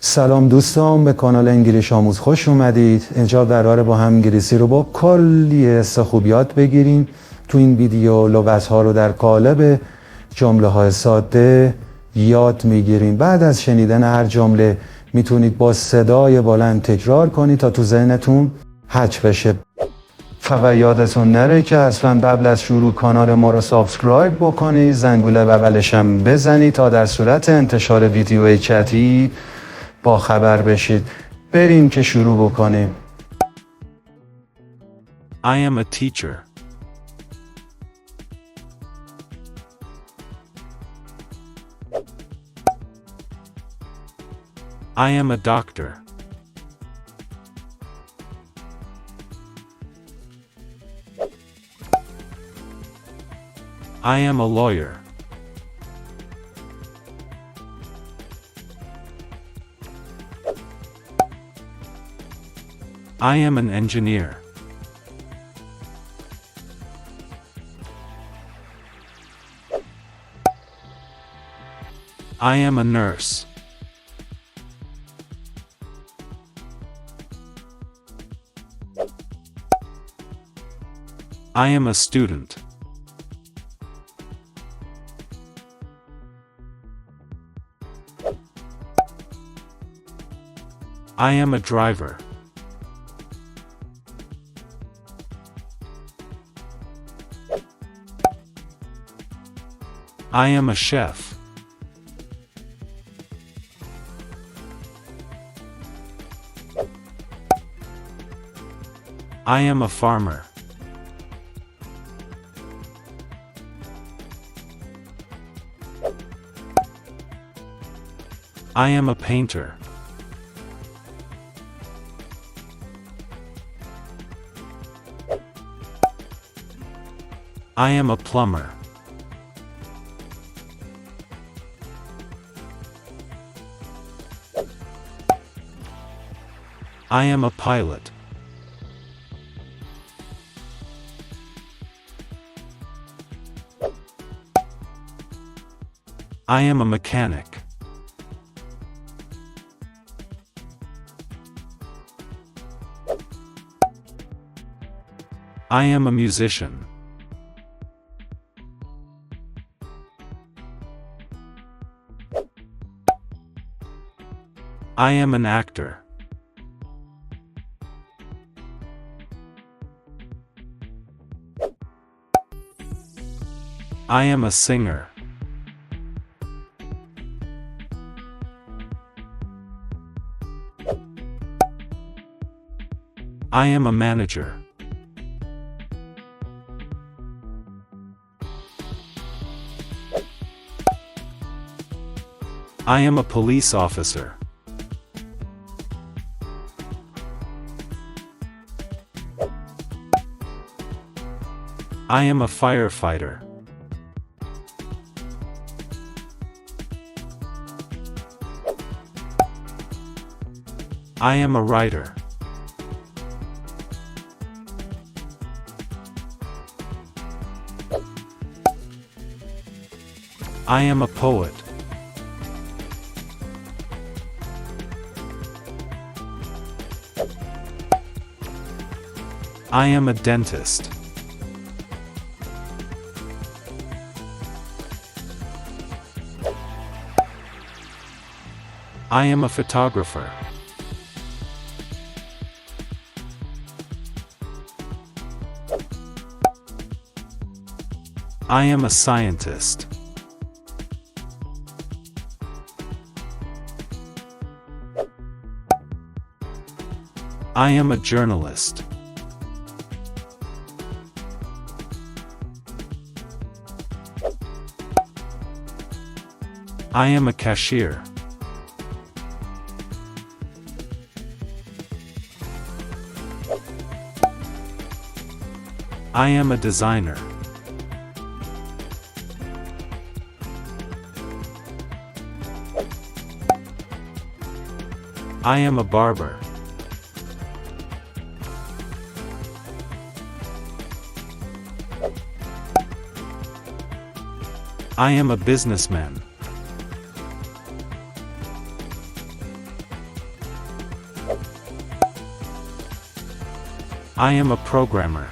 سلام دوستان، به کانال انگلیسی آموز خوش اومدید. اینجا قراره با هم انگلیسی رو با کلی حس خوب یاد بگیریم. تو این ویدیو لغات ها رو در قالب جمله های ساده یاد میگیریم. بعد از شنیدن هر جمله میتونید با صدای بلند تکرار کنید تا تو ذهنتون حک بشه. فقط یادتون نره که اصلا قبل از شروع کانال ما رو سابسکرایب بکنید، زنگوله بغلش هم بزنید تا در صورت انتشار ویدیو چتی با خبر بشید. بریم که شروع بکنیم. I am a teacher. I am a doctor. I am a lawyer. I am an engineer. I am a nurse. I am a student. I am a driver. I am a chef. I am a farmer. I am a painter. I am a plumber. I am a pilot. I am a mechanic. I am a musician. I am an actor. I am a singer. I am a manager. I am a police officer. I am a firefighter. I am a writer. I am a poet. I am a dentist. I am a photographer. I am a scientist. I am a journalist. I am a cashier. I am a designer. I am a barber. I am a businessman. I am a programmer.